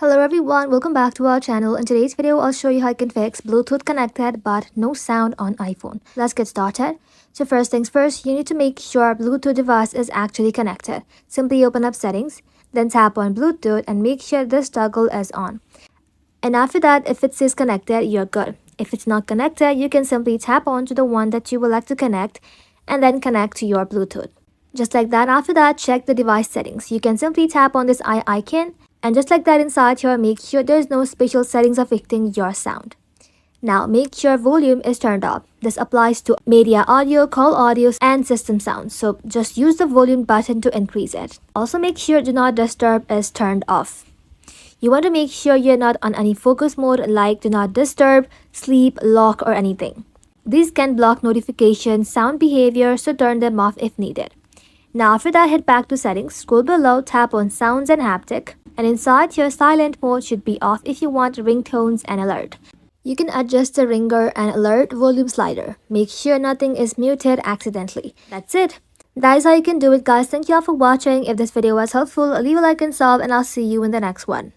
Hello everyone, welcome back to our channel. In today's video, I'll show you how you can fix Bluetooth connected but no sound on iPhone. Let's get started. So first things first, you need to make sure Bluetooth device is actually connected. Simply open up settings, then tap on Bluetooth and make sure this toggle is on. And after that, if it says connected, you're good. If it's not connected, you can simply tap on to the one that you would like to connect and then connect to your Bluetooth. Just like that, after that, check the device settings. You can simply tap on this eye icon. And just like that inside here, make sure there's no special settings affecting your sound. Now, make sure volume is turned up. This applies to media audio, call audios, and system sounds. So just use the volume button to increase it. Also make sure do not disturb is turned off. You want to make sure you're not on any focus mode like do not disturb, sleep, lock, or anything. These can block notifications, sound behavior, so turn them off if needed. Now after that, head back to settings, scroll below, tap on sounds and haptic. And inside here, silent mode should be off if you want ringtones and alert. You can adjust the ringer and alert volume slider. Make sure nothing is muted accidentally. That's it. That is how you can do it, guys. Thank you all for watching. If this video was helpful, leave a like and sub, and I'll see you in the next one.